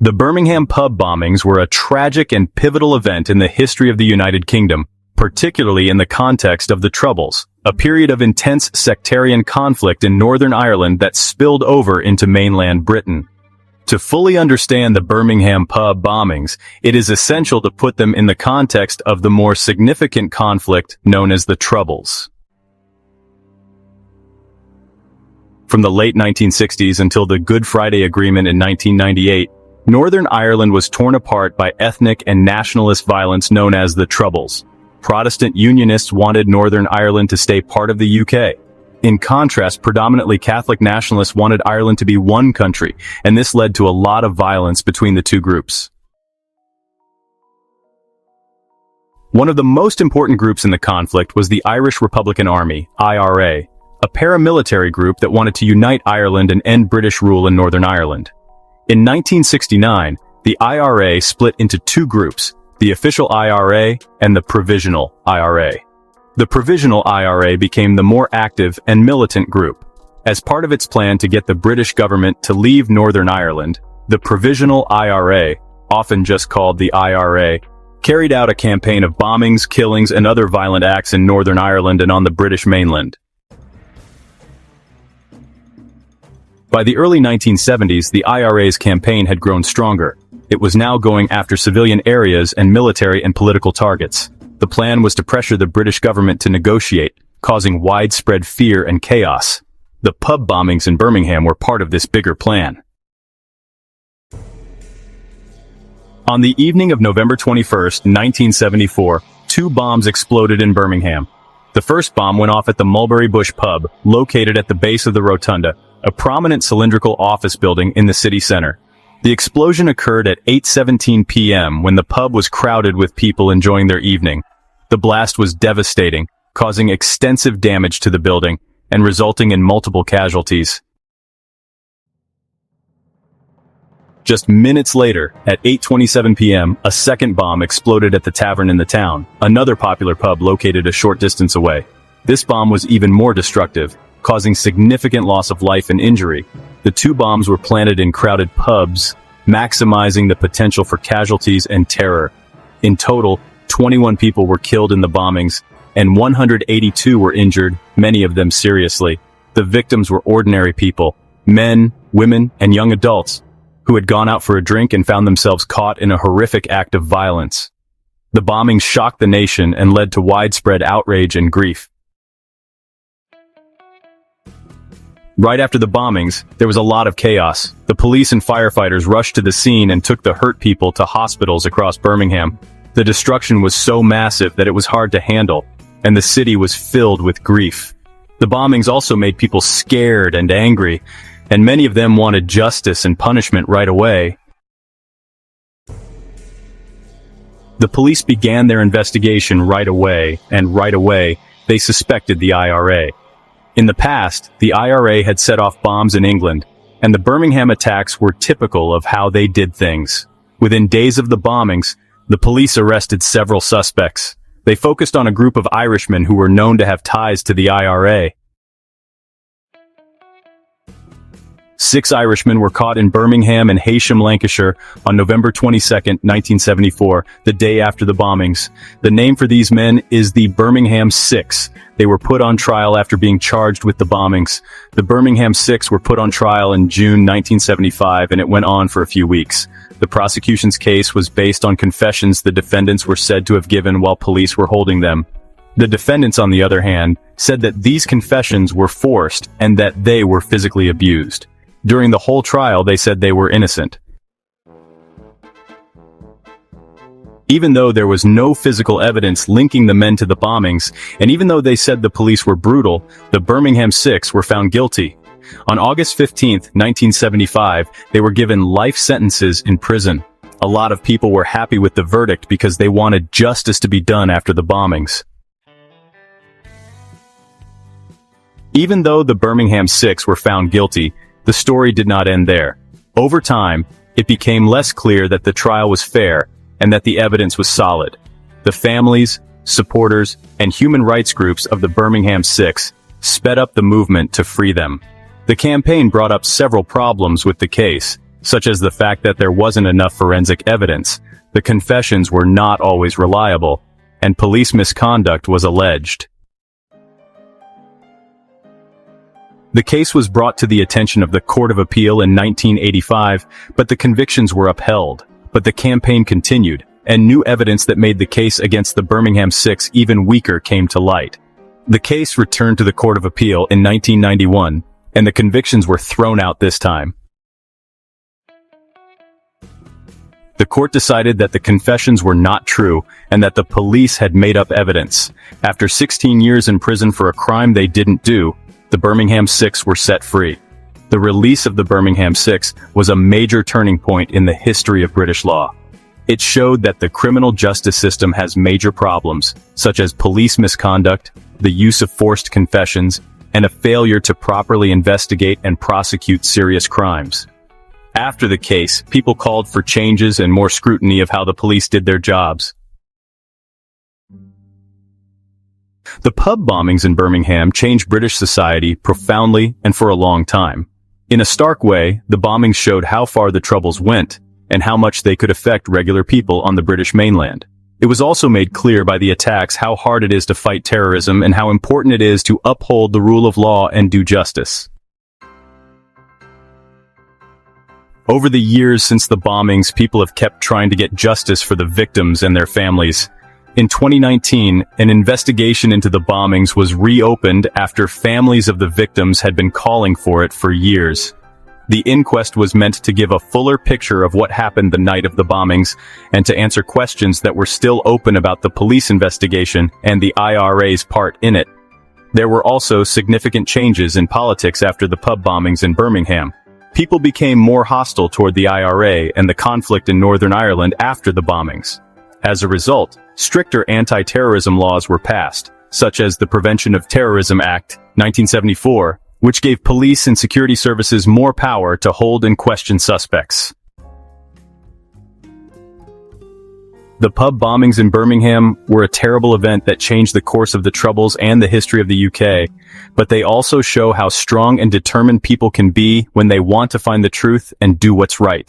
The Birmingham Pub Bombings were a tragic and pivotal event in the history of the United Kingdom, particularly in the context of the Troubles, a period of intense sectarian conflict in Northern Ireland that spilled over into mainland Britain. To fully understand the Birmingham Pub Bombings, it is essential to put them in the context of the more significant conflict known as the Troubles. From the late 1960s until the Good Friday Agreement in 1998, Northern Ireland was torn apart by ethnic and nationalist violence known as the Troubles. Protestant Unionists wanted Northern Ireland to stay part of the UK. In contrast, predominantly Catholic nationalists wanted Ireland to be one country, and this led to a lot of violence between the two groups. One of the most important groups in the conflict was the Irish Republican Army, IRA, a paramilitary group that wanted to unite Ireland and end British rule in Northern Ireland. In 1969, the IRA split into two groups, the official IRA and the provisional IRA. The provisional IRA became the more active and militant group. As part of its plan to get the British government to leave Northern Ireland, the provisional IRA, often just called the IRA, carried out a campaign of bombings, killings, and other violent acts in Northern Ireland and on the British mainland. By the early 1970s, the IRA's campaign had grown stronger. It was now going after civilian areas and military and political targets. The plan was to pressure the British government to negotiate, causing widespread fear and chaos. The pub bombings in Birmingham were part of this bigger plan. On the evening of November 21, 1974, two bombs exploded in Birmingham. The first bomb went off at the Mulberry Bush pub, located at the base of the Rotunda, a prominent cylindrical office building in the city center. The explosion occurred at 8:17 p.m. when the pub was crowded with people enjoying their evening. The blast was devastating, causing extensive damage to the building and resulting in multiple casualties. Just minutes later, at 8:27 p.m., a second bomb exploded at the tavern in the town, another popular pub located a short distance away. This bomb was even more destructive, causing significant loss of life and injury. The two bombs were planted in crowded pubs, maximizing the potential for casualties and terror. In total, 21 people were killed in the bombings, and 182 were injured, many of them seriously. The victims were ordinary people, men, women, and young adults, who had gone out for a drink and found themselves caught in a horrific act of violence. The bombings shocked the nation and led to widespread outrage and grief. Right after the bombings, there was a lot of chaos. The police and firefighters rushed to the scene and took the hurt people to hospitals across Birmingham. The destruction was so massive that it was hard to handle, and the city was filled with grief. The bombings also made people scared and angry, and many of them wanted justice and punishment right away. The police began their investigation right away, and right away, they suspected the IRA. In the past, the IRA had set off bombs in England, and the Birmingham attacks were typical of how they did things. Within days of the bombings, the police arrested several suspects. They focused on a group of Irishmen who were known to have ties to the IRA. 6 Irishmen were caught in Birmingham and Heysham, Lancashire, on November 22, 1974, the day after the bombings. The name for these men is the Birmingham Six. They were put on trial after being charged with the bombings. The Birmingham Six were put on trial in June 1975, and it went on for a few weeks. The prosecution's case was based on confessions the defendants were said to have given while police were holding them. The defendants, on the other hand, said that these confessions were forced and that they were physically abused. During the whole trial, they said they were innocent. Even though there was no physical evidence linking the men to the bombings, and even though they said the police were brutal, the Birmingham Six were found guilty. On August 15, 1975, they were given life sentences in prison. A lot of people were happy with the verdict because they wanted justice to be done after the bombings. Even though the Birmingham Six were found guilty, the story did not end there. Over time, it became less clear that the trial was fair and that the evidence was solid. The families, supporters, and human rights groups of the Birmingham Six sped up the movement to free them. The campaign brought up several problems with the case, such as the fact that there wasn't enough forensic evidence, the confessions were not always reliable, and police misconduct was alleged. The case was brought to the attention of the Court of Appeal in 1985, but the convictions were upheld. But the campaign continued, and new evidence that made the case against the Birmingham Six even weaker came to light. The case returned to the Court of Appeal in 1991, and the convictions were thrown out this time. The court decided that the confessions were not true and that the police had made up evidence. After 16 years in prison for a crime they didn't do, the Birmingham Six were set free. The release of the Birmingham Six was a major turning point in the history of British law. It showed that the criminal justice system has major problems, such as police misconduct, the use of forced confessions, and a failure to properly investigate and prosecute serious crimes. After the case, people called for changes and more scrutiny of how the police did their jobs. The pub bombings in Birmingham changed British society profoundly and for a long time. In a stark way, the bombings showed how far the Troubles went and how much they could affect regular people on the British mainland. It was also made clear by the attacks how hard it is to fight terrorism and how important it is to uphold the rule of law and do justice. Over the years since the bombings, people have kept trying to get justice for the victims and their families. In 2019, an investigation into the bombings was reopened after families of the victims had been calling for it for years. The inquest was meant to give a fuller picture of what happened the night of the bombings and to answer questions that were still open about the police investigation and the IRA's part in it. There were also significant changes in politics after the pub bombings in Birmingham. People became more hostile toward the IRA and the conflict in Northern Ireland after the bombings. As a result, stricter anti-terrorism laws were passed, such as the Prevention of Terrorism Act, 1974, which gave police and security services more power to hold and question suspects. The pub bombings in Birmingham were a terrible event that changed the course of the Troubles and the history of the UK, but they also show how strong and determined people can be when they want to find the truth and do what's right.